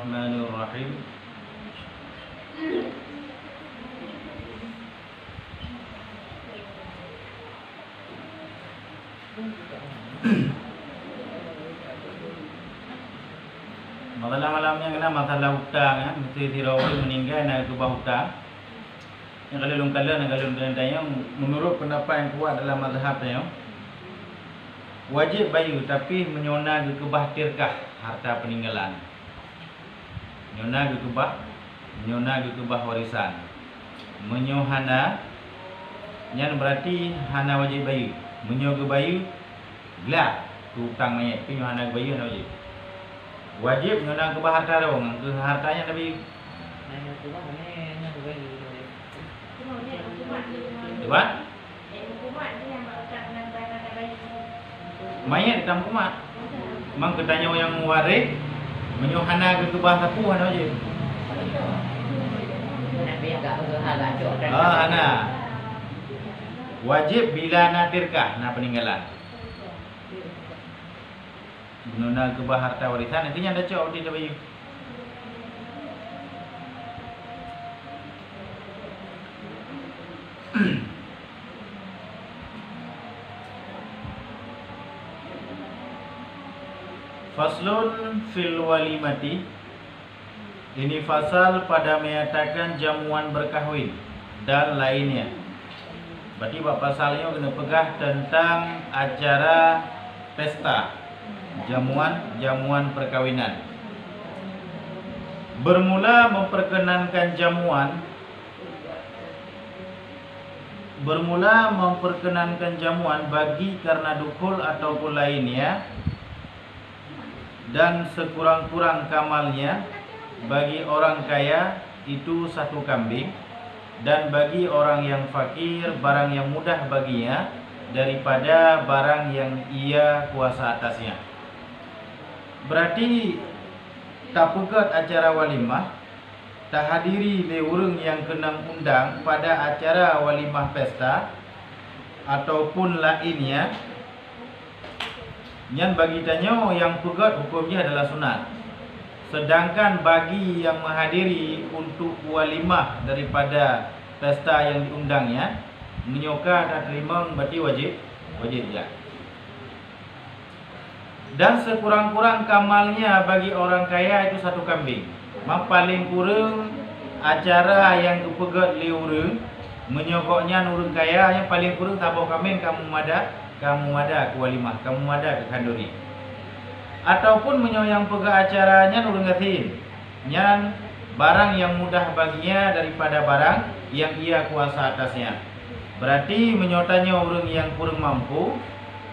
Bismillahirrahmanirrahim. Masalah-malamnya kena masalah hutang ya, mesti orang meninggal nak ubah hutang. Yang kalau lungkala nak kalau tanya menurut pendapat yang kuat dalam mazhab tanya wajib bayu tapi menyona gekebah tirkah harta peninggalan. Menyona gekebah warisan. Menyohana yang berarti hana wajib bayu. Menyoga bayu gelap hutang mayat tu hana bayu hana wajib. Wajib menyona gebah harta dong, ke hartanya tapi Debat? Mayat di dalam kumat. Memang ketanya yang waris menyohana ke gebah sapu hana wajib. Hana. Wajib bila nak tirkah nak peninggalan. Menuna gebah harta warisan nantinya ada cok di bayu. Faslun fil walimati. Ini fasal pada menyatakan jamuan berkahwin dan lainnya. Berarti bab pasalnya kena pegah tentang acara pesta, jamuan perkawinan. Bermula memperkenankan jamuan bagi karena dukul ataupun lainnya, dan sekurang-kurang kamalnya bagi orang kaya itu 1 kambing, dan bagi orang yang fakir barang yang mudah baginya daripada barang yang ia kuasa atasnya. Berarti tak pegat acara walimah, tak hadiri le urang yang kena undang pada acara walimah pesta ataupun lainnya. Yang bagi tanya yang pegat hukumnya adalah sunat. Sedangkan bagi yang menghadiri untuk walimah daripada pesta yang diundangnya, menyoka dan terima berarti wajib ya. Dan sekurang-kurang kamalnya bagi orang kaya itu 1 kambing. Mak paling kurang acara yang dipegat li urang menyokoknya urang kaya yang paling kurang tabau kambing kamu mada ke walimah, kamu mada ke kanduri. Ataupun menyoyang pega acaranya urang gatin. Nyan barang yang mudah baginya daripada barang yang ia kuasa atasnya. Berarti menyotanya orang yang kurang mampu,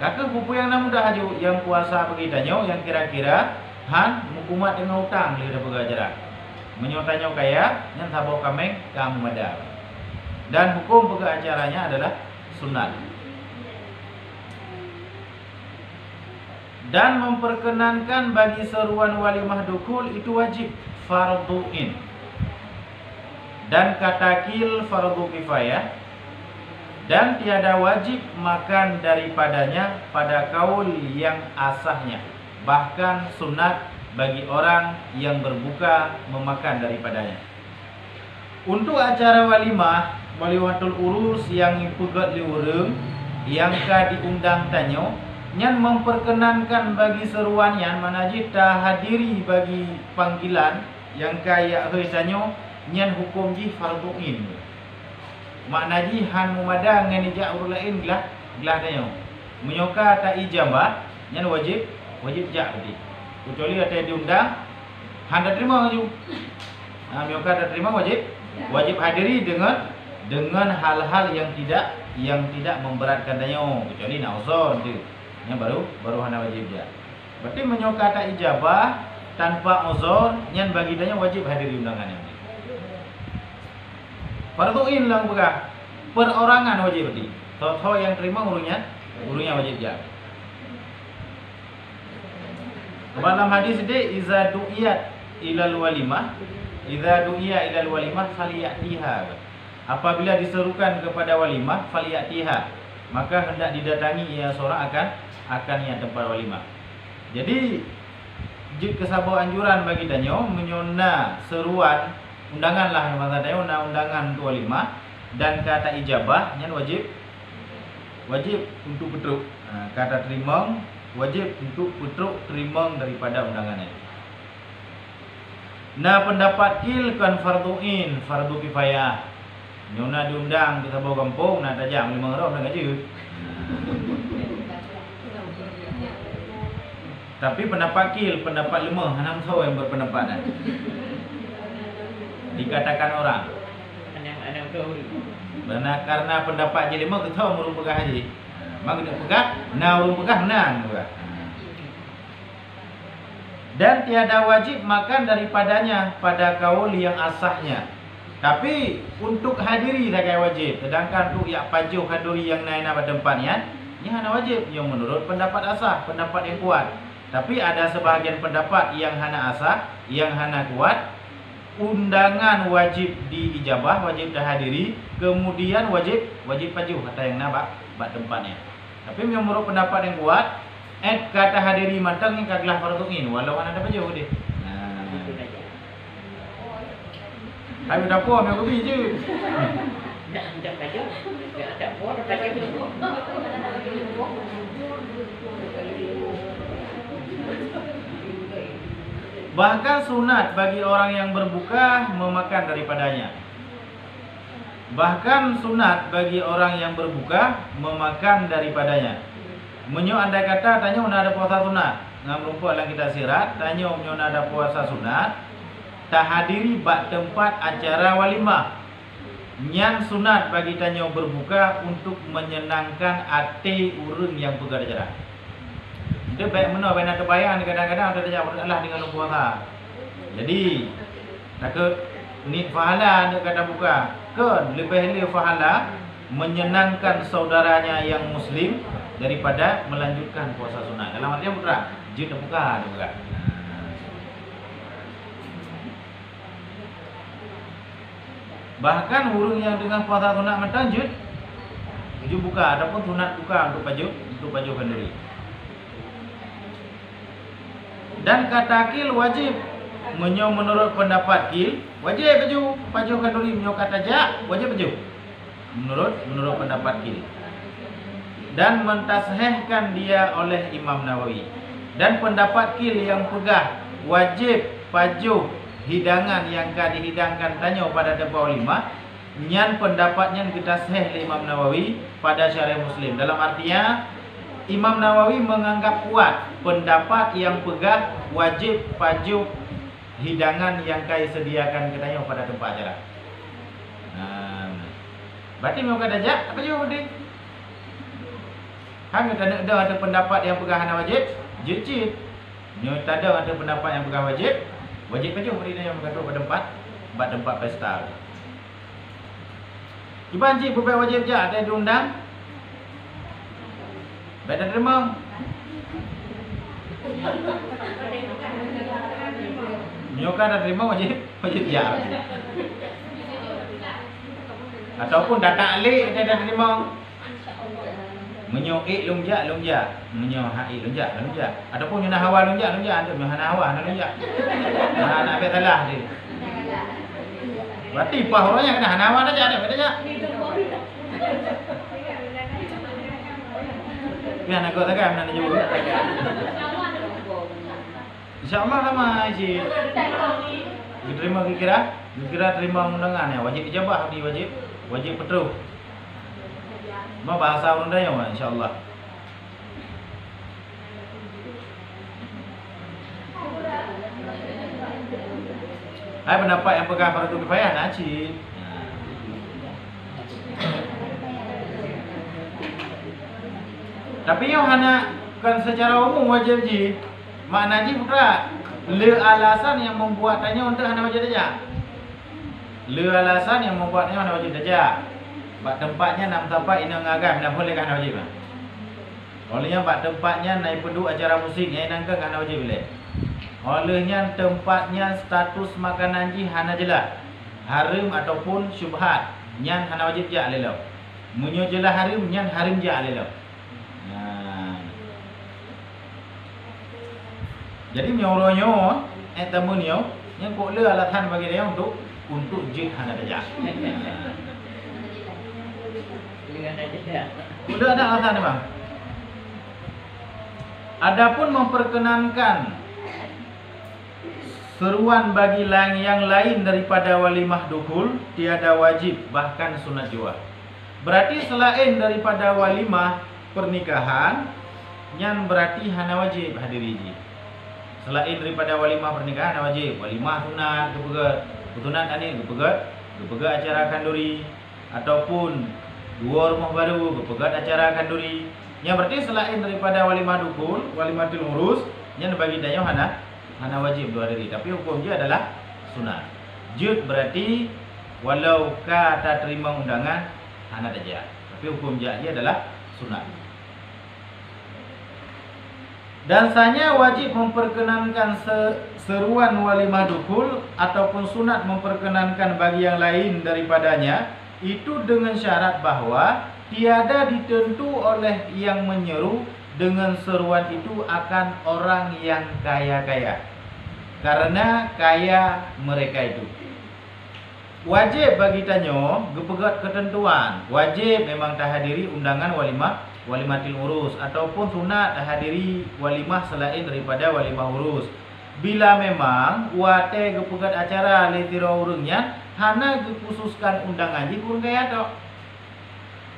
kakak pupu yang mudah aju yang kuasa begitanya yang kira-kira han mukumat dengan hutang dia dah pega acara. Menyotanya kaya yang tabau kameng kamu mada. Dan hukum pega acaranya adalah sunat. Dan memperkenankan bagi seruan walimah dukul itu wajib fardhu'in. Dan katakil fardhu kifayah. Dan tiada wajib makan daripadanya pada kaul yang asahnya. Bahkan sunat bagi orang yang berbuka memakan daripadanya. Untuk acara walimah, walimatul urus yang ipegat li urang yang ka diundang tanyo, nyan memperkenankan bagi seruan yang manajid tak hadiri bagi panggilan yang kaya heusanyo nyan hukum ji fardhu'in. Maknaji han mumada ngan ijak urang lain gelah tanyo. Menyoka tak ijabah nyan wajib jak tadi. Kecuali ada diundang han dak terima maju. Menyoka dak terima wajib hadiri dengan hal-hal yang tidak memberatkan tanyo, kecuali nak uzur tu. Yang baru hana wajib dia. Berarti menyoka tak ijabah tanpa uzur yang bagi dia wajib hadiri undangan yang. Fardhu'in lah bukan perorangan wajib berarti. Tahu yang terima urungnya wajib dia. Dalam hadis ini idza du'iyat ilal walimah faliyatiha. Apabila diserukan kepada walimah faliyatiha, maka hendak didatangi ia seorang akan yang tempat walimah. Jadi jut kesabo anjuran bagi danyo menyona seruan undangan lah yang masa danyo undangan untuk walimah dan kata ijabah nyan wajib untuk petruk. Kata terima wajib untuk petruk terima daripada undangannya. Nah pendapat kil kan farduin, fardu kifayah. Nyona diundang di sebuah kampung, nak tajam 5 orang dah gaji. Tapi pendapat kil, pendapat lemah, hanam tahu yang berpendapat. Dikatakan orang. Benar karena pendapat je lemah kita tahu murung pegah haji. Mak kita pegah, nah urung pegah menang juga. Dan tiada wajib makan daripadanya pada kaul yang asahnya. Tapi untuk hadiri tak kaya wajib. Sedangkan untuk yang pajuh hadiri yang naik nama tempatnya, ini hanya wajib. Yang menurut pendapat asah, pendapat yang kuat. Tapi ada sebahagian pendapat yang hanya asah, yang hanya kuat. Undangan wajib diijabah, wajib dihadiri. Kemudian wajib pajuh kata yang nak bak tempatnya. Tapi yang menurut pendapat yang kuat, kata hadiri mantang yang kaglah farduin walau kan ada pajuh dia. Ayo dapur ambil kopi je. Tak pajuh. Tak dapur pajuh. Bahkan sunat bagi orang yang berbuka memakan daripadanya. Bahkan sunat bagi orang yang berbuka memakan daripadanya. Menyo andai kata tanya una ada puasa sunat, ngam rumput lang kita sirat, tanya menyo ada puasa sunat, tak hadiri bak tempat acara walimah. Nyan sunat bagi tanya berbuka untuk menyenangkan hati urang yang pegang acara. Dia baik mana baik nak kebayang kadang-kadang ada tajak Allah dengan puasa. Jadi nak ke ni fahala nak kata buka. Ke lebih fahala menyenangkan saudaranya yang muslim daripada melanjutkan puasa sunat. Dalam artian putra, jid buka juga. Bahkan urang yang dengan puasa sunat mentang jid buka, adapun sunat buka untuk pajuh kenduri. Dan kata kil wajib menurut pendapat kil wajib pajuh kenduri menyo kata jak wajib pajuh menurut pendapat kil. Dan mentasahihkan dia oleh Imam Nawawi. Dan pendapat kil yang pegah wajib pajuh hidangan yang dihidangkan tanya pada depa ulama, nyan pendapatnya kita sahih oleh Imam Nawawi pada Syarah Muslim. Dalam artinya Imam Nawawi menganggap kuat pendapat yang pegah wajib pajuh hidangan yang kai sediakan katanya pada tempat acara. Berarti mau kata jak apa je dia? Hang ada pendapat yang pegah hana wajib, jicit. Nyo tak ada pendapat yang pegah wajib pajuh beri yang bergaduh pada tempat pesta. Iban cik bukan wajib je ada diundang. Baik dah terima. Nyoka dah terima wajib je. Ataupun datang alik dia dah terima. Menyoik lungjak, menyohai lungjak. Ataupun nyana hawa lungjak, ada nyana hawa lungjak. Nak ambil salah dia. Berarti pah orangnya kena hana hawa aja ada, beda. Ya nak kau takkan nak jumpa. Insya-Allah lama je. Diterima kira terima undangan ya, wajib ijabah di wajib petruk. Mau bahasa undang ya, insya-Allah. Hai pendapat yang pegang fardu kifayah najib. Tapi yang hanya kan secara umum wajib ji. Makna ji putra le alasan yang membuatnya untuk hanya wajib saja. Le alasan yang membuatnya hanya wajib saja. Bak tempatnya nam sampai ina ngagam dah boleh kan wajib. Olehnya bak tempatnya naik pedu acara musik yang nangka kan wajib boleh. Olehnya tempatnya status makanan ji hana jelas haram ataupun syubhat nyan hana wajib je alelo. Munyo jelas haram nyan haram je alelo. Jadi nyoronyo tamunyo yang kok le alatan bagi dia untuk jid hana dajah. Dengan aja. Udah ada alasan Bang. Adapun memperkenankan seruan bagi yang lain daripada walimah dukul tiada wajib, bahkan sunat jua. Berarti selain daripada walimah pernikahan yang berarti hana wajib hadiri ji. Selain daripada walimah pernikahan hana wajib, walimah sunat kepegat, sunat ani kepegat acara kanduri ataupun dua rumah baru kepegat acara kanduri. Yang berarti selain daripada walimah dukul, walimatul urus yang bagi dayo hana wajib dua hari, tapi hukum dia adalah sunat. Jud berarti walau kata terima undangan hana dajah, tapi hukum dia adalah sunat. Dan sanya wajib memperkenankan seruan walimah dukul ataupun sunat memperkenankan bagi yang lain daripadanya, itu dengan syarat bahwa tiada ditentu oleh yang menyeru dengan seruan itu akan orang yang kaya-kaya, karena kaya mereka itu. Wajib bagi tanyo gepegat ketentuan, wajib memang tahadiri undangan walimatil urus ataupun sunat tahadiri walimah selain daripada walimah urus. Bila memang wate gepegat acara letiro urungnya hana dikhususkan undangan ji kurang kaya tok.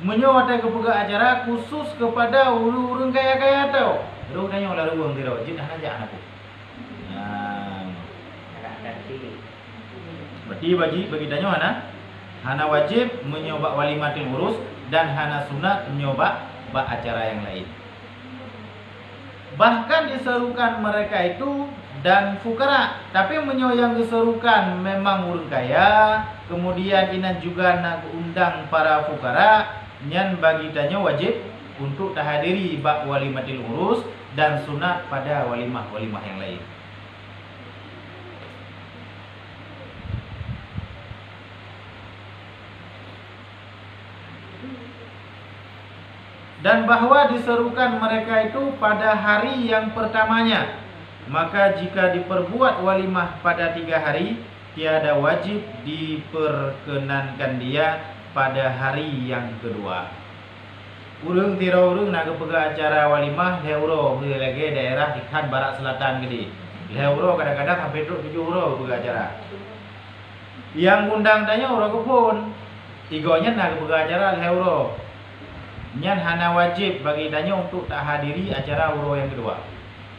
Menyo wate gepegat acara khusus kepada urung kaya-kaya tok. Ru tanyo la ruang tiro jid hana ja anakku. Berarti bagi tanyo hana wajib menyoba walimatil urus dan hana sunat menyoba acara yang lain. Bahkan diserukan mereka itu dan fukara, tapi yang diserukan memang urang kaya, kemudian inan juga nak undang para fukara, nyan bagi tanya wajib untuk tahadiri bak walimatil urus dan sunat pada walimah yang lain. Dan bahwa diserukan mereka itu pada hari yang pertamanya, maka jika diperbuat walimah pada 3 hari, tiada wajib diperkenankan dia pada hari yang kedua. Urung tiro urung nak pega acara walimah leuro lagi daerah ikan barat selatan gede. Leuro kadang-kadang sampai 7 euro pega acara. Yang undang tanya euro kupon. Tigonya nak pega acara leuro. Nyan hana wajib bagi danyo untuk tak hadiri acara uro yang kedua.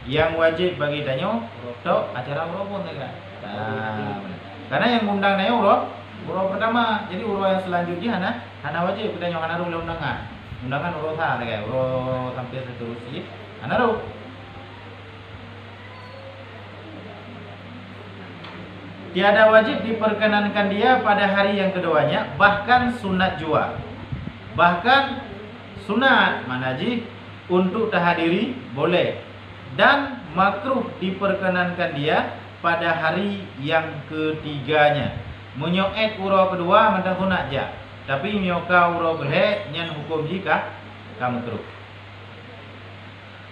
Yang wajib bagi danyo tok acara uro pun tak. Karena yang undang danyo uro pertama. Jadi uro yang selanjutnya hana wajib danyo hana ru undangan. Undangan uro ta tak uro sampai seterusnya. Hana ru. Tiada wajib diperkenankan dia pada hari yang keduanya, bahkan sunat jua. Bahkan sunat manaji untuk tahadiri boleh, dan makruh diperkenankan dia pada hari yang ketiganya. Menyoet uro kedua mentang sunat ja, tapi nyoka uro belhe nyan hukum jika makruh.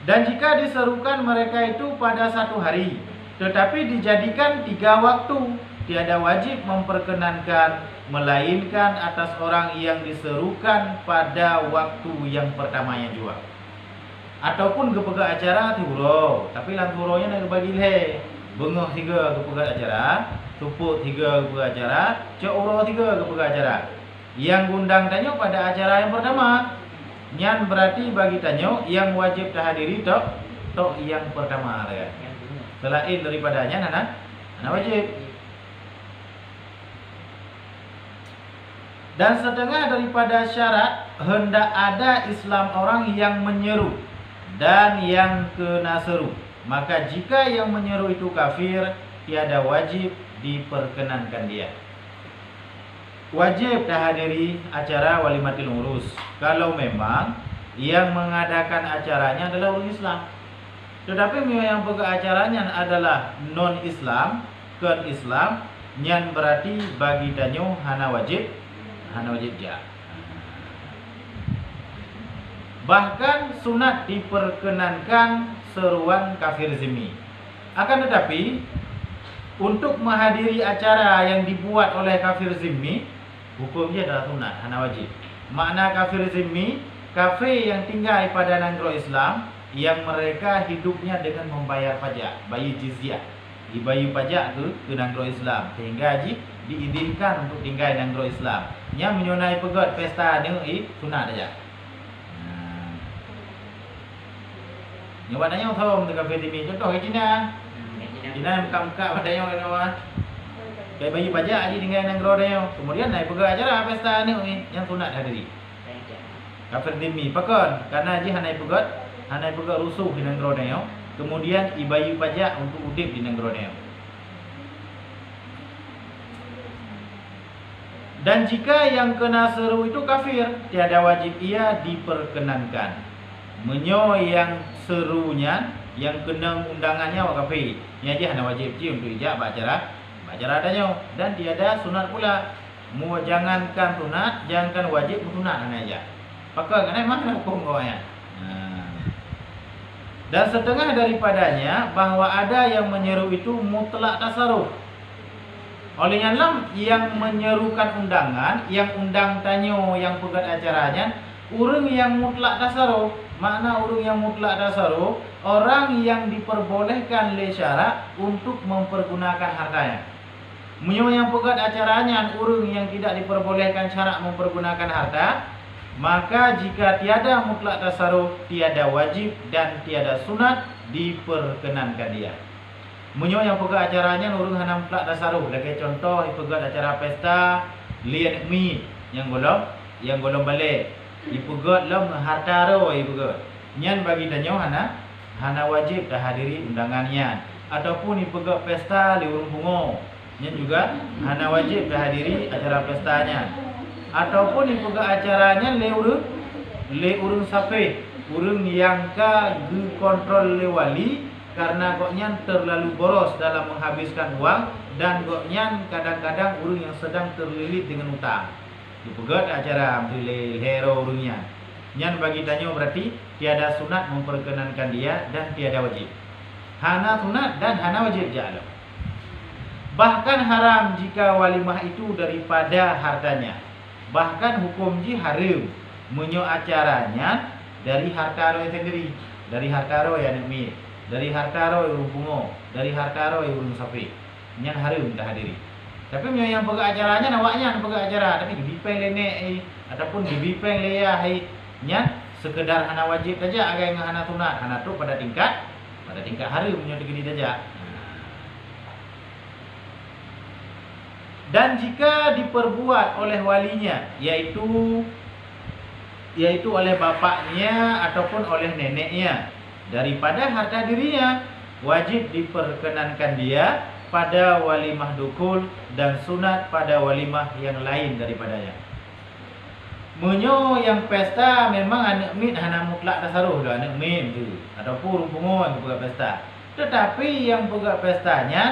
Dan jika diserukan mereka itu pada 1 hari, tetapi dijadikan 3 waktu, tiada wajib memperkenankan melainkan atas orang yang diserukan pada waktu yang pertamanya juga. Ataupun kepegak acara turo, tapi lan turonya nak bagi le. Bengah 3 kepegak acara, tupuk 3 kepegak acara, cok uro 3 kepegak acara. Yang gundang tanyo pada acara yang pertama, nyan berarti bagi tanyo yang wajib tahadiri tok yang pertama ya. Selain daripadanya nana wajib. Dan setengah daripada syarat hendak ada Islam orang yang menyeru dan yang kena seru. Maka jika yang menyeru itu kafir, tiada wajib diperkenankan dia. Wajib tahadiri acara walimatil urus kalau memang yang mengadakan acaranya adalah orang Islam. Tetapi yang pegang acaranya adalah non-Islam, ke Islam, yang berarti bagi danyo hana wajib ja. Bahkan sunat diperkenankan seruan kafir zimmi. Akan tetapi untuk menghadiri acara yang dibuat oleh kafir zimmi, hukumnya adalah sunat, hana wajib. Makna kafir zimmi, kafir yang tinggal pada negara Islam yang mereka hidupnya dengan membayar pajak, bayar jizyah, dibayar pajak ke negara Islam, sehingga diizinkan untuk tinggal di negara Islam. Yang menyunai pegot pesta ni sunat saja. Nyawa tanya tahu untuk kafir zimmi, contoh ke Cina. Cina muka-muka pada yang lain. Kayak bayi pajak aja tinggal negara dia. Kemudian naik pegang acara pesta ni yang sunat hadiri. Kafir zimmi pakon karena dia hanai pegat rusuh di negara dia. Kemudian ibayu pajak untuk udip di negara dia. Dan jika yang kena seru itu kafir, tiada wajib ia diperkenankan. Menyo yang serunya, yang kena undangannya awak kafir, yang aja hanya wajib untuk ijab acara adanya, dan tiada sunat pula. Mu jangankan sunat, jangankan wajib, sunat hanya aja. Maka kan mana hukum kau ya? Dan setengah daripadanya bahawa ada yang menyeru itu mutlak tasarruf. Oleh yang menyerukan undangan, yang undang tanyo, yang pegat acaranya, urang yang mutlak tasarruf. Makna urang yang mutlak tasarruf, orang yang diperbolehkan oleh syarak untuk mempergunakan hartanya. Menyo yang pegat acaranya, urang yang tidak diperbolehkan syarak mempergunakan harta, maka jika tiada mutlak tasarruf, tiada wajib dan tiada sunat, diperkenankan dia. Menyo yang pegat acaranya urang hana mutlak tasarruf. Lagi contoh pegat acara pesta lian mi yang golong balik. Dipegat lam harta ro ipegat. Nyan bagi danyo hana wajib dah hadiri undangannya. Ataupun dipegat pesta li urang bungo. Nyan juga hana wajib dah hadiri acara pestanya. Ataupun dipegat acaranya le urang sape, urang yang ka kontrol le wali karena goknya terlalu boros dalam menghabiskan uang, dan goknya kadang-kadang urang yang sedang terlilit dengan utang. Dipegat acara le hero urangnya. Nyan bagi tanyo berarti tiada sunat memperkenankan dia dan tiada wajib. Hana sunat dan hana wajib ja'ala. Bahkan haram jika walimah itu daripada hartanya. Bahkan hukum ji haram menyo acaranya dari harta roh sendiri, dari harta roh yang mi, dari harta roh urang bungo, dari harta roh urang sapi. Nyan haram dah hadiri. Tapi menyo yang pegang acaranya nawaknya pegang acara, tapi dibipeng lenek ataupun dibipeng leah nyan sekedar hana wajib saja, agai ngah hana sunat, hana tu pada tingkat haram menyo digini saja. Dan jika diperbuat oleh walinya, yaitu oleh bapaknya ataupun oleh neneknya daripada harta dirinya, wajib diperkenankan dia pada walimah dukul dan sunat pada walimah yang lain daripadanya. Menyo yang pesta memang anak mit hana mutlak tasarruf dah anak mit tu ataupun rumpungo yang pegang pesta. Tetapi yang pegang pestanya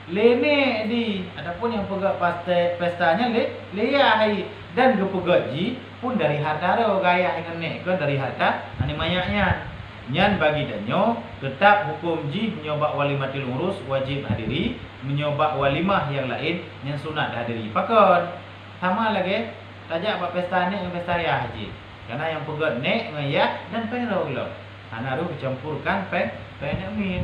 lene di ataupun yang pegang pestanya leah dan gepegaji pun dari harta ro gaya dengan nek kan dari harta ani mayaknya. Nyan bagi danyo tetap hukum ji menyobak walimatil urus wajib hadiri, menyobak walimah yang lain yang sunat hadiri. Pakon sama lagi tajak buat pesta nek dengan pesta raya haji. Karena yang pegat nek ngaya dan pengro lo. Hana ru dicampurkan peng min.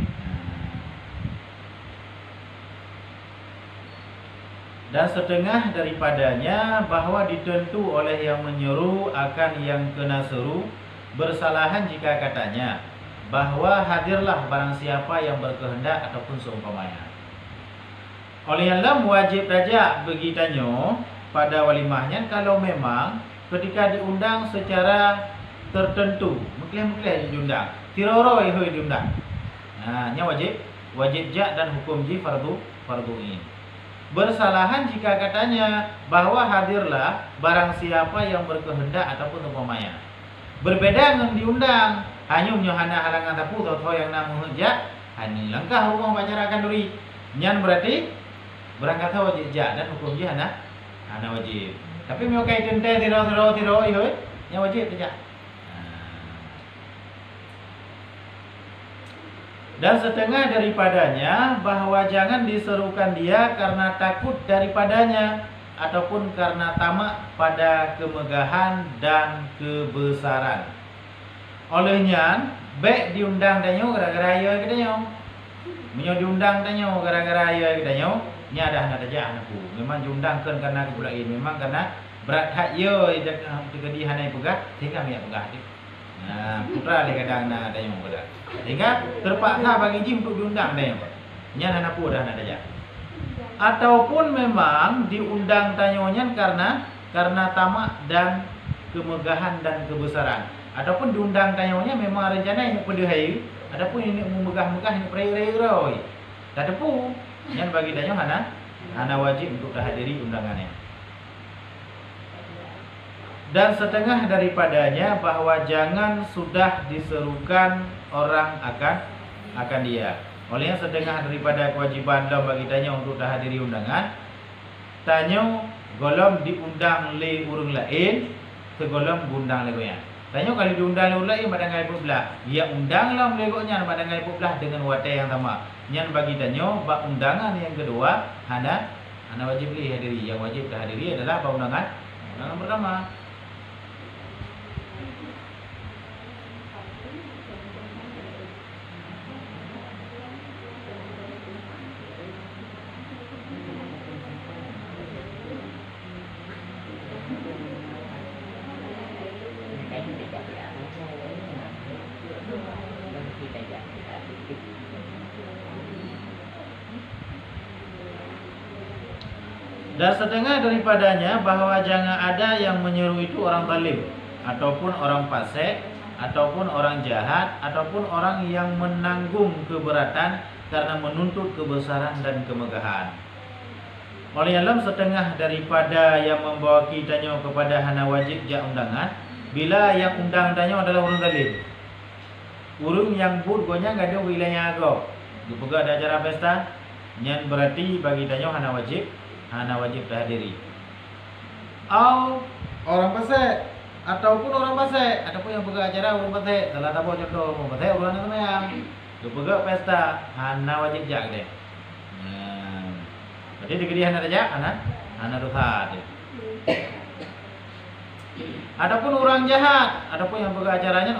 Dan setengah daripadanya bahawa ditentu oleh yang menyeru akan yang kena seru bersalahan jika katanya bahawa hadirlah barang siapa yang berkehendak ataupun seumpamanya. Oleh yang lam wajib saja begitanyo pada walimahnya kalau memang ketika diundang secara tertentu, mungkin diundang, tiroro diundang. Nah, nya wajib ja dan hukum ji fardu ini. Bersalahan jika katanya bahawa hadirlah barang siapa yang berkehendak ataupun seumpamanya. Berbeda dengan diundang, hanya hana halangan tapu atau yang namu hejak, hanya langkah hukum bacarakan duri. Nyan berarti berangkat wajib ja dan hukum ji hana wajib. Tapi mau kai tente tiro ihoi, yang wajib saja. Dan setengah daripadanya bahwa jangan diserukan dia karena takut daripadanya ataupun karena tamak pada kemegahan dan kebesaran. Olehnya baik diundang tanyo gara-gara ayo kita nyo. Menyo diundang tanyo gara-gara ayo kita nyo, nya dah nak aja anakku. Memang diundangkan karena kepulai memang karena berat hak yo jadi hanai pegah sehingga dia pegah dia. Nah, putra dia kadang nak tanyo pada. Sehingga terpaksa bagi ji untuk diundang tanyo. Nya anak pu dah nak aja. Ataupun memang diundang tanyonya karena tamak dan kemegahan dan kebesaran. Ataupun diundang tanyonya memang rencana ini pada hari, adapun ini megah-megah ini perayaan. Tak tepu. Yang bagi tanyo hana wajib untuk hadiri undangannya. Dan setengah daripadanya bahwa jangan sudah diserukan orang akan dia. Olehnya setengah daripada kewajiban dalam bagi tanyo untuk hadiri undangan, tanyo golom diundang le urang lain, segolom diundang legonya. Tanyo kalau diundang le urang lain pada ngai belah, dia undanglah legonya pada ngai belah dengan watai yang sama. Yang bagi tanyo bab undangan yang kedua hana wajib li hadiri. Yang wajib hadiri adalah bab undangan pertama. Dan setengah daripadanya bahwa jangan ada yang menyuruh itu orang zalim ataupun orang fasik ataupun orang jahat ataupun orang yang menanggung keberatan karena menuntut kebesaran dan kemegahan. Oleh dalam setengah daripada yang membawa kitanya kepada hana wajib ja undangan, bila yang undang tanya adalah orang zalim. Urung yang bud gonya gak ada wilayah agak. Dipegang ada acara pesta, yang berarti bagi tanya hana wajib hadiri. Orang fasik ataupun orang fasik ataupun yang pegang acara orang fasik, salah tahu contoh orang fasik orang nama yang dipegang pesta hana wajib jak deh. Berarti digedi hana jak hana dosa deh. Adapun orang jahat, adapun yang pegang acaranya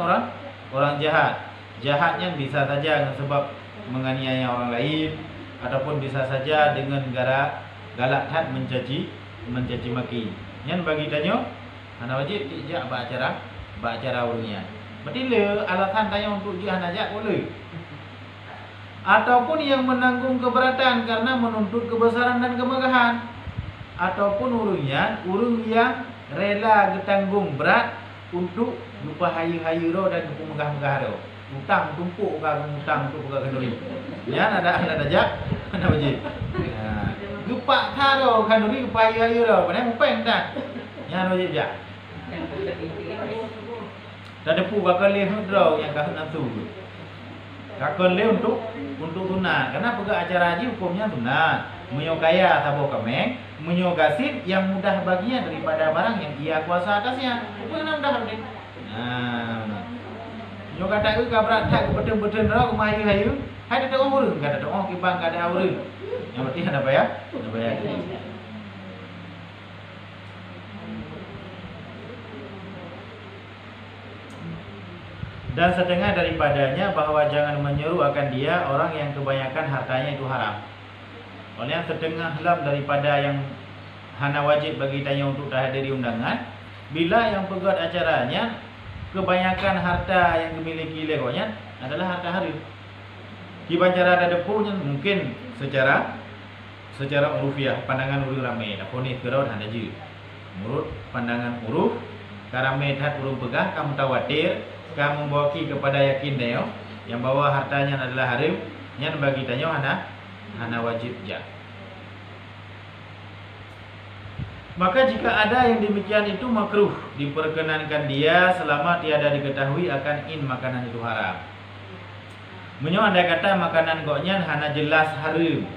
orang jahat. Jahatnya bisa saja sebab menganiaya orang lain ataupun bisa saja dengan gara galak hat mencaci maki. Yang bagi tanyo hana wajib jak acara urungnya. Berarti le alasan tanyo untuk dia hana jak boleh. Ataupun yang menanggung keberatan karena menuntut kebesaran dan kemegahan. Ataupun urung yang rela ditanggung berat untuk lupa hayu-hayu ro dan lupa megah-megah ro. Utang tumpuk utang untuk pegang kenduri. Ya ada jak hana wajib. Lupa karo kenduri lupa hayu-hayu ro. Mana mupeng tak? Ya hana wajib jak. Tak ada pu bakal leh ro yang kahut nafsu. Kakon le untuk tunat. Karena pegang acara haji hukumnya tunat. Menyokaya sabo kameng, menyogasin yang mudah baginya daripada barang yang ia kuasa atasnya. Hukumnya mudah habis. Nyoga tak berat tak betul-betul ro hayu-hayu. Hai ada orang urang, ada orang kibang ada urang. Yang penting ada bayar. Dan setengah daripadanya bahwa jangan menyeru akan dia orang yang kebanyakan hartanya itu haram. Oleh setengah lam daripada yang hana wajib bagi tanya untuk hadiri undangan, bila yang pegat acaranya kebanyakan harta yang dimiliki legonya adalah harta haram. Kibancara ada depunya mungkin secara urufiah pandangan urus ramai. Daponi kerau handa ji. Menurut pandangan uruf karame hat uruf pegah kamu tawatir kamu membawa kepada yakin dia yang bawa hartanya adalah haram, yang bagi tanya hana wajib ja. Maka jika ada yang demikian itu makruh, diperkenankan dia selama tiada diketahui akan makanan itu haram. Menyo andai kata makanan goknya hana jelas haram,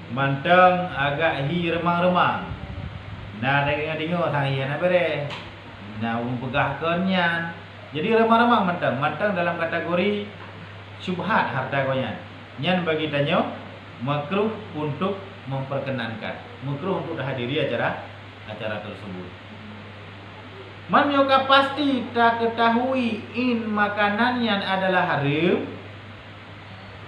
manteng agak remang-remang. Nah dengar sang hana bere. Nah pegahkannya. Jadi remang-remang manteng dalam kategori syubhat harta goyan. Nyan bagi tanyo makruh untuk memperkenankan, makruh untuk hadiri acara tersebut. Man yoga pasti tak ketahui in makanan yang adalah haram,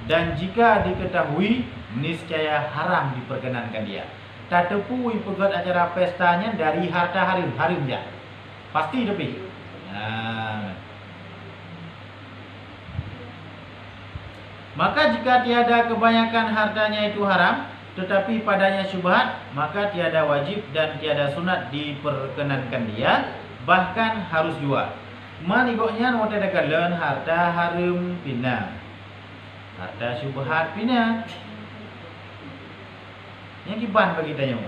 dan jika diketahui niscaya haram diperkenankan dia. Tak tepui pegat acara pestanya dari harta haram ya. Pasti lebih. Maka jika tiada kebanyakan hartanya itu haram, tetapi padanya syubhat, maka tiada wajib dan tiada sunat diperkenankan dia, bahkan harus jual. Manigoknya wate dekalan harta haram pina, harta syubhat pina. Yang kiban bagi tanya,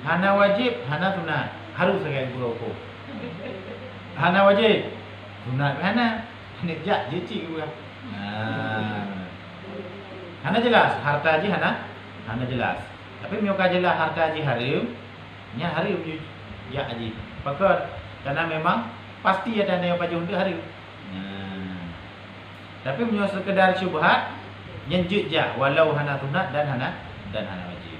hana wajib, hana sunat, harus sekali beroko. Hana wajib, sunat hana, nejak jeci juga. Hana jelas, harta haji hana jelas. Tapi mioka jelas harta haji haram, nya haram ya haji. Pakar karena memang pasti ada yang pada untuk haram. Tapi mio sekedar syubhat, nyenjuk ja walau hana sunat dan hana wajib.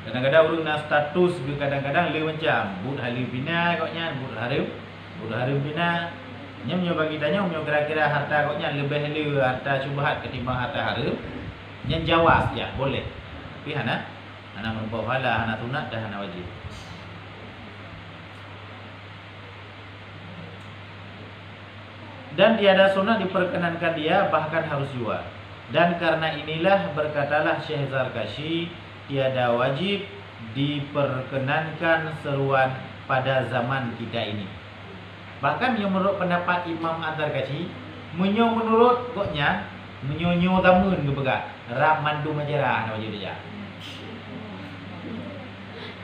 Kadang-kadang urang na status kadang-kadang le macam bud halim bina koknya bud haram bina. Nya bagi tanya kira-kira harta koknya lebih harta syubhat ketimbang harta haram. Nya jawab ya boleh. Tapi hana membawa pahala, hana sunat dan hana wajib. Dan tiada sunat diperkenankan dia, bahkan harus jual. Dan karena inilah berkatalah Syekh Zarkashi, tiada wajib diperkenankan seruan pada zaman kita ini. Bahkan yang menurut pendapat Imam Ad-Zarkashi, menurut koknya menyonyo tamun ke begak rap mandu majarah na wajib dia.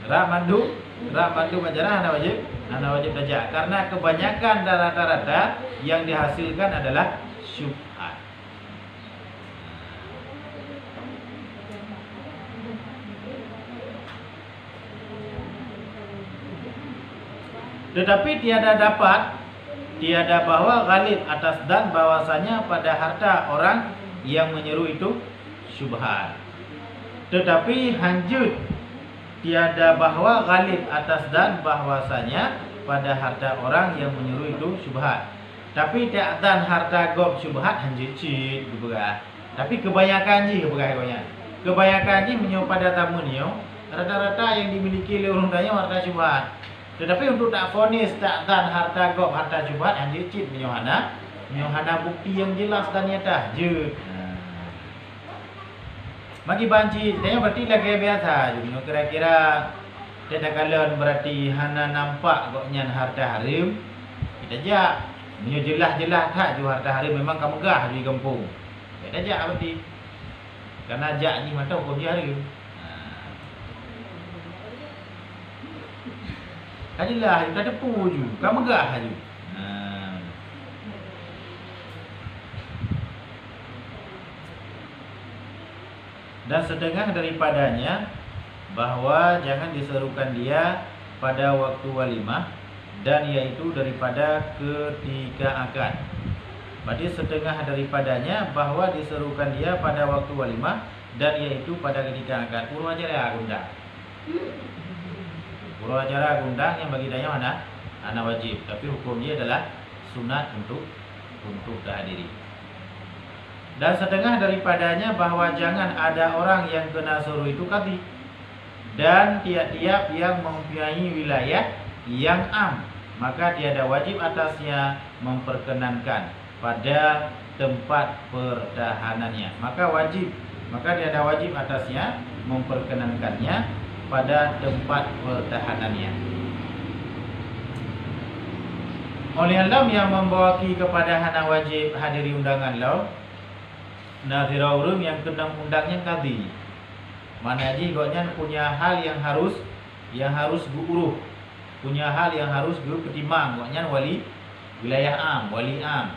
Rap mandu majarah na wajib saja, karena kebanyakan rata-rata yang dihasilkan adalah syubhat. Tetapi tiada bahwa ghalib atas dan bahwasanya pada harta orang yang menyeru itu syubhat. Tetapi hanjut tiada bahwa ghalib atas dan bahwasanya pada harta orang yang menyeru itu syubhat. Tapi tiada harta gob syubhat hanjut cit beberapa. Tapi kebanyakan ji beberapa. Kebanyakan ji menyeru pada tamu niyo rata-rata yang dimiliki oleh orang kaya harta syubhat. Tetapi untuk tak fonis tak dan harta gob harta syubhat anjir cit menyohana bukti yang jelas dan nyata je. Bagi banci tanya berarti lagi biasa juga kira-kira tidak kalian berarti hana nampak goknya harta haram kita jak menyo jelas tak ju harta haram memang kamu gah di kampung. Kita jak berarti karena jak ni mantau kau dia haram. Ajalah, kita ada puju, kamu megah aja. Dan setengah daripadanya bahwa jangan diserukan dia pada waktu walimah, dan yaitu daripada ketika akad. Berarti setengah daripadanya bahwa diserukan dia pada waktu walimah, dan yaitu pada ketika akad. Purwa acara gundang. Purwa acara gundang yang bagi daya mana? Ana wajib, tapi hukum dia adalah sunat untuk kehadiri. Dan setengah daripadanya bahwa jangan ada orang yang kena suruh itu qadhi, dan tiap-tiap yang mempunyai wilayah yang am, maka tiada wajib atasnya memperkenankan pada tempat pertahanannya. Maka tiada wajib atasnya memperkenankannya pada tempat pertahanannya. Oleh alam yang membawaki kepada hana wajib hadiri undangan law, nazira urung yang kena undangnya qadhi. Mana haji goknya punya hal yang harus diurus, punya hal yang harus ketimang goknya wali wilayah am, wali am.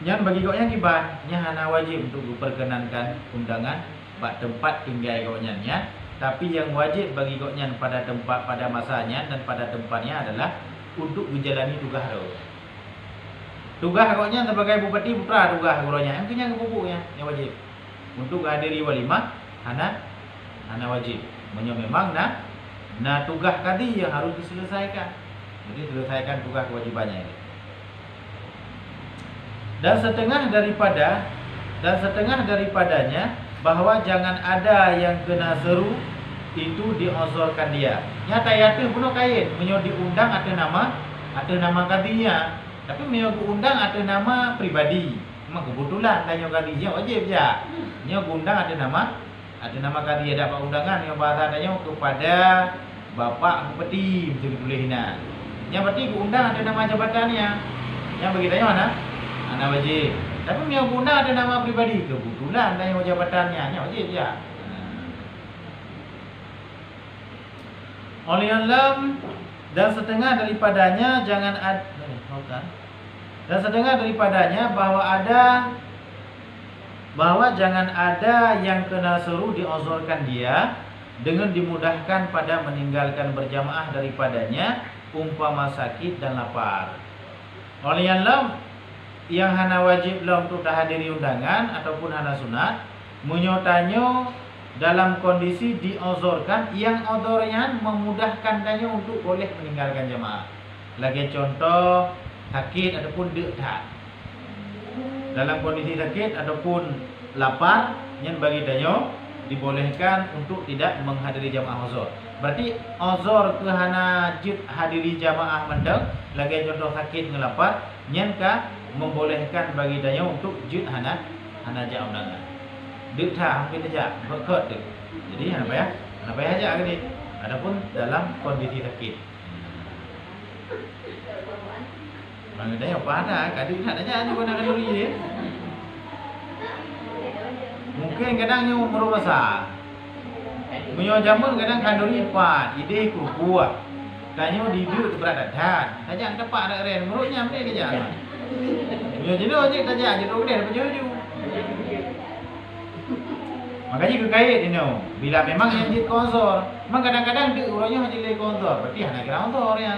Yang bagi goknya kiban, nya hana wajib untuk diperkenankan undangan bak tempat tinggal goknya nya, tapi yang wajib bagi goknya pada tempat, pada masanya dan pada tempatnya adalah untuk menjalani tugas roh. Tugas agaknya sebagai bupati putra tugas agaknya. Yang kebubuknya yang wajib. Untuk hadiri walimah hana wajib. Memang nah tugas tadi yang harus diselesaikan. Jadi selesaikan tugas kewajibannya ini. Dan setengah daripadanya bahwa jangan ada yang kena seru itu diozorkan dia. Nyata yaitu pun kait menyo diundang ada nama kadinya. Tapi menyo diundang ada nama pribadi. Memang kebetulan tanya kadinya wajib ya. Menyo diundang ada nama kadinya dapat undangan yang bahasa adanya kepada Bapak Bupati betul bolehnya. Yang berarti diundang ada nama jabatannya. Yang begitanya mana? Ana wajib. Tapi yang guna ada nama pribadi kebetulan dan yang jabatannya wajib ya. Oleh alam dan setengah daripadanya jangan ada dan setengah daripadanya bahwa jangan ada yang kena seru diozorkan dia dengan dimudahkan pada meninggalkan berjamaah daripadanya umpama sakit dan lapar. Oleh alam yang hana wajib lah untuk hadiri undangan ataupun hana sunat menyotanyo dalam kondisi diozorkan yang odornya memudahkan danyo untuk boleh meninggalkan jamaah. Lagi contoh sakit ataupun dekat. Dalam kondisi sakit ataupun lapar yang bagi danyo dibolehkan untuk tidak menghadiri jamaah ozor. Berarti ozor ke hana jid hadiri jamaah mendeng lagi contoh sakit ngelapar nyanka membolehkan bagi daya untuk jid hana ja undangan. Dik tha mungkin aja berkot dik. Jadi hana payah aja gini. Adapun dalam kondisi sakit. Bang daya apa ada kadik tak aja ni guna kalori dia. Mungkin kadang nyu umur besar. Menyo jamun kadang kalori 4, ide ku kuat. Kanyo didu berada dan. Saja dapat ada ren menurutnya mereka kerja. Ya jadi ojek saja jadi udah berjuju. Makanya kekait ini bila memang yang jid konsor, memang kadang-kadang di urangnya hanya le konsor, berarti hanya kira konsor ya.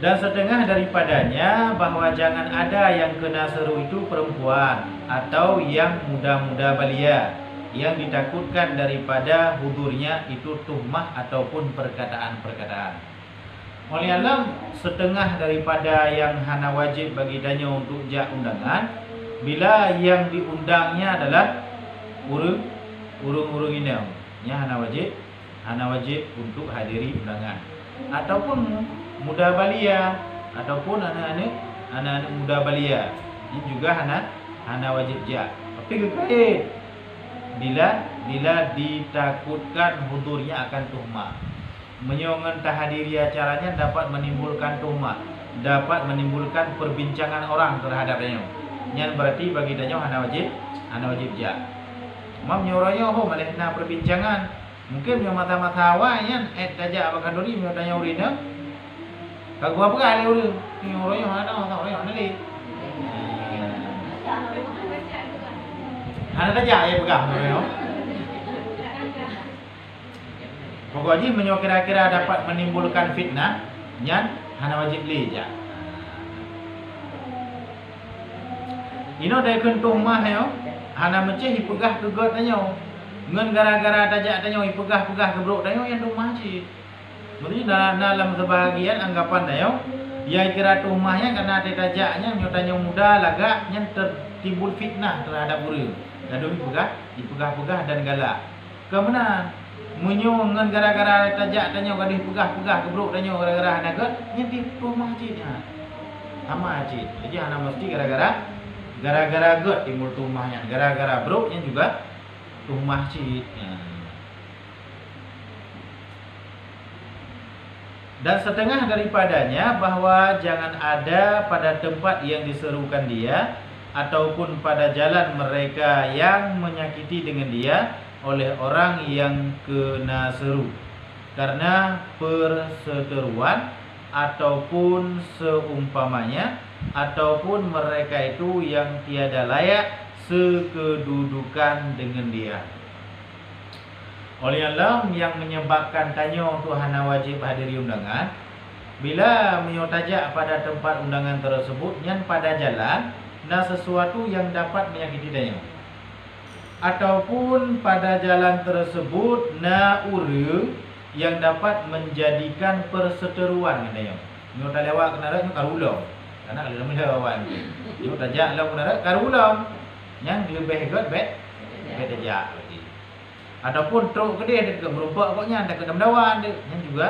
Dan setengah daripadanya bahwa jangan ada yang kena seru itu perempuan atau yang muda-muda belia yang ditakutkan daripada hudurnya itu tuhmah ataupun perkataan-perkataan. Oleh alam setengah daripada yang hana wajib bagi danya untuk jak undangan bila yang diundangnya adalah urung ini yang hana wajib untuk hadiri undangan ataupun muda balia ataupun anak-anak muda balia ini juga hana wajib jak. Tapi kekait bila ditakutkan hudurnya akan tuhmah. Menyongan tahadiri acaranya dapat menimbulkan tuhmah, dapat menimbulkan perbincangan orang terhadapnya. Yang berarti bagi danyo hana wajib ja. Mam nyoroyo malehna perbincangan. Mungkin yo mata-mata awan taja abakan dori yo tanya urina. Kagua apa kali uri nyoroyo hana nyoroyo nali. Hana taja ya pegang yo. Pokoknya menyo kira-kira dapat menimbulkan fitnah nyan hana wajib li ja. Ino dai kun tuhmah yo hana meceh hipegah kegot tanyo. Ngan gara-gara tajak tanyo hipegah-pegah kebrok tanyo yang tuhmah ci. Maksudnya dalam sebahagian anggapan tanyo ya kira tuhmahnya karena ada tajaknya menyo tanyo muda lagak yang tertimbul fitnah terhadap urang. Lalu hipegah-pegah dan galak. Kemudian menyo ngan gara-gara tajak tanyo gadih pegah-pegah kebrok tanyo gara-gara hana got yang di rumah citnya. Sama cit. Jadi hana mesti gara-gara got timbul tuhmahnya. Gara-gara broknya juga tuhmah cit. Dan setengah daripadanya bahwa jangan ada pada tempat yang diserukan dia ataupun pada jalan mereka yang menyakiti dengan dia oleh orang yang kena seru karena perseteruan ataupun seumpamanya ataupun mereka itu yang tiada layak sekedudukan dengan dia. Oleh alam yang menyebabkan tanya untuk hana wajib hadiri undangan, bila menyotajak pada tempat undangan tersebut yang pada jalan na sesuatu yang dapat menyakiti tanya, ataupun pada jalan tersebut na urang yang dapat menjadikan perseteruan tanya. Nyo tak lewat kena dak karulong. Karena kalau melawan nyo tajak law kena dak karulong. Yang lebih hebat bet tajak lagi. Ataupun truk kedai dekat merompak pokoknya tak kena mendawan dia. Yang juga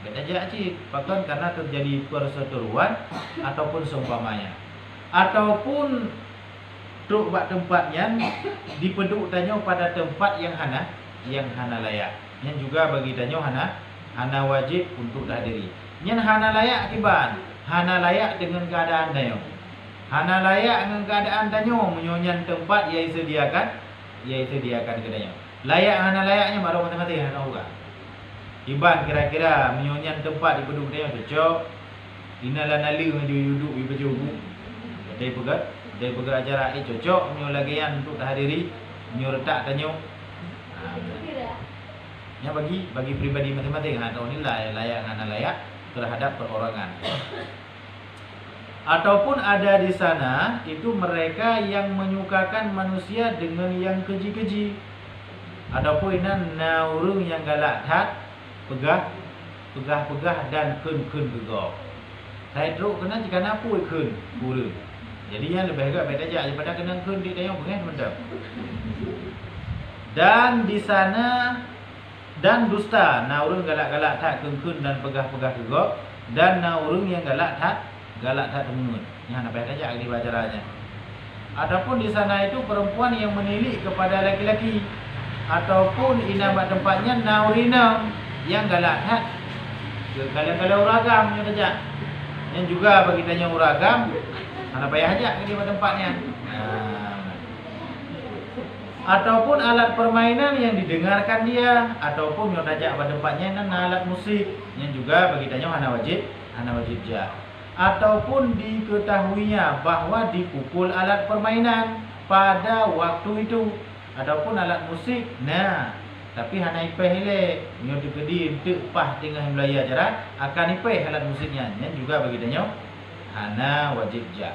bet tajak cik. Bahkan karena terjadi perseteruan ataupun seumpamanya. Ataupun truk bak tempatnya dipeduk tanya pada tempat yang hana layak. Yang juga bagi tanya hana wajib untuk dihadiri. Yang hana layak akibat hana layak dengan keadaan tanya. Hana layak dengan keadaan tanya menyonyan tempat yang sediakan kedanya. Layak hana layaknya baru mati-mati hana orang. Iban kira-kira menyonyan tempat dipeduk tanya cocok. Inalah nali duduk di baju. Dia pegat acara cocok menyo lagian untuk hadiri menyo retak tanya. Nya bagi pribadi masing-masing atau nilai layak hana layak terhadap perorangan. Ataupun ada di sana itu mereka yang menyukakan manusia dengan yang keji-keji. Ataupun na urang yang galak hat pegah dan kun gegok. Saya teruk kena jika napu kun urang. Jadi yang lebih agak baik aja daripada kena kun di tayang pengen mendap. Dan di sana dan dusta, na urang galak-galak tak kun dan pegah gegok, dan na urang yang galak tak temungut. Yang nak baik aja di bacaranya. Adapun di sana itu perempuan yang menilik kepada laki-laki ataupun inabat tempatnya naurina yang galak hat kalau uragam nya saja. Yang juga bagi tanya uragam ana payah aja di tempatnya. Ataupun alat permainan yang didengarkan dia ataupun yang tajak pada tempatnya alat musik yang juga bagi tanya hana wajib ja. Ataupun diketahuinya bahawa dipukul alat permainan pada waktu itu ataupun alat musik. Nah, tapi hana ipeh ile nyo dikedi untuk pah tengah Melayu acara akan ipeh alat musiknya. Yang juga bagi tanya hana wajib ja.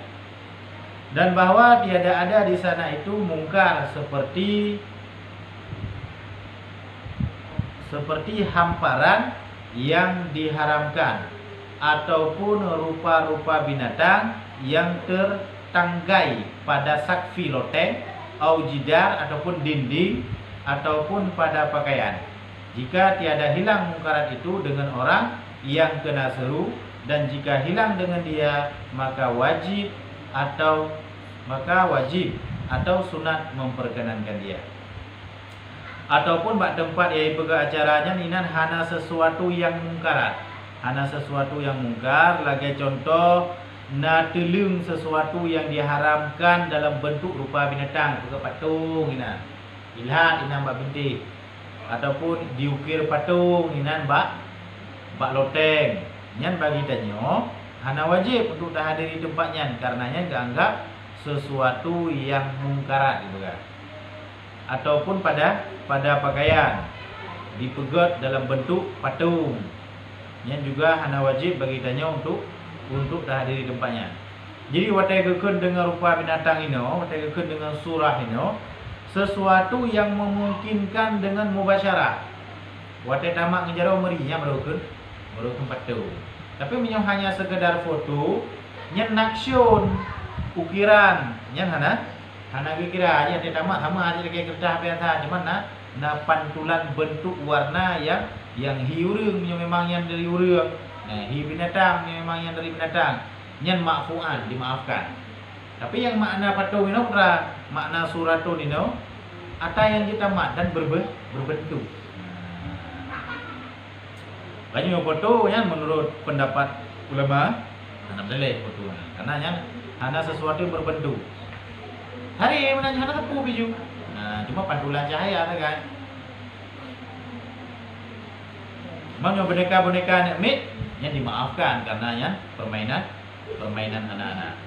Dan bahawa tiada ada di sana itu mungkar seperti hamparan yang diharamkan ataupun rupa-rupa binatang yang tertanggai pada sakfi loteng au jidar ataupun dinding ataupun pada pakaian. Jika tiada hilang mungkarat itu dengan orang yang kena seru, dan jika hilang dengan dia maka wajib atau sunat memperkenankan dia. Ataupun bak tempat yang pega acaranya ninan hana sesuatu yang mungkarat. Hana sesuatu yang mungkar, lagi contoh na telung sesuatu yang diharamkan dalam bentuk rupa binatang, pega patung ina. Ilhat ina bak bintik. Ataupun diukir patung ina bak loteng. Nyan bagi tanyo hana wajib untuk tak hadir di tempatnya karenanya dianggap sesuatu yang mungkarat gitu kan. Ataupun pada pakaian dipegot dalam bentuk patung. Yang juga hana wajib bagi tanya untuk tak hadir di tempatnya. Jadi watai gekun dengan rupa binatang ini, watai gekun dengan surah ini, sesuatu yang memungkinkan dengan mubasyarah. Watai tamak ngejarau merinya berukun patung. Tapi minyak hanya sekedar foto, nyen naksyun ukiran, nyen hana kira aja dia tamak sama aja kayak kertas biasa, cuman na pantulan bentuk warna yang hiurung memang yang dari urang. Nah, hi binatang memang yang dari binatang. Nyen maafuan, dimaafkan. Tapi yang makna patung ini makna suratun ini ada yang kita mat dan berbentuk. Banyak foto yang menurut pendapat ulama hana boleh foto. Karena yang hana sesuatu yang berbentuk. Hari mana hana tepu biju. Nah, cuma pantulan cahaya kan. Mana boneka-boneka mit yang dimaafkan karena yang permainan anak-anak.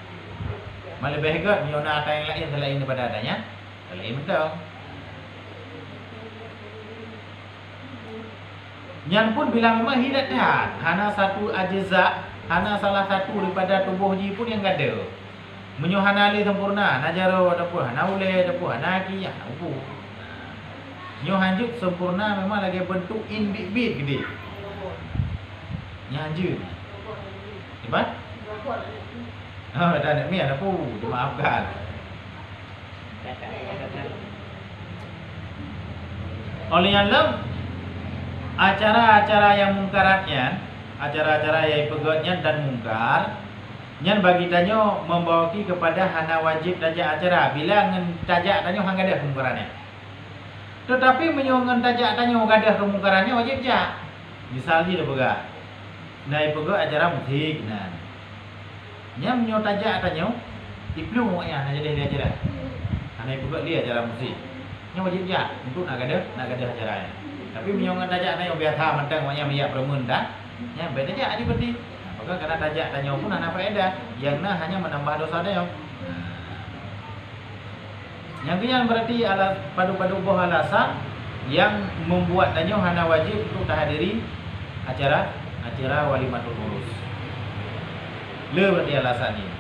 Malah lebih hebat miona ada yang lain daripada adanya. Lain betul. Nyan pun bila memang hidat dah, hana satu ajza, hana salah satu daripada tubuh ji pun yang ada. Menyo hana ali sempurna, najaro dapur hana ule dapur hana ki ya upu. Nyo hanjuk sempurna memang lagi bentuk in bit gede. Nya hanjuk. Hebat? Oh, dah nak mian apa? Dimaafkan. Oleh yang lem acara-acara yang mungkaratnya, acara-acara yang pegatnya dan mungkar, nyan bagi tanyo membawaki kepada hana wajib tajak acara bila ngen tajak tanyo hang gadah kemungkarannya. Tetapi menyongen tajak tanyo gadah kemungkarannya wajib jak. Misalnya dah pegat. Nai pegat acara musik nah. Nya menyo tajak tanyo diplung ya nak jadi dia acara. Nai pegat dia acara musik. Nya wajib jak untuk nak gadah acaranya. Tapi menyongan tajak tanyo biasa mentang wanya miyak permun dah. Ya beda aja adi berarti. Maka karena tajak tanyo pun ana faedah, yang nah hanya menambah dosa tanyo. Yang kenyang berarti padu-padu buah alasan yang membuat tanyo hana wajib untuk tahadiri acara walimatul urus. Le berarti alasan ini.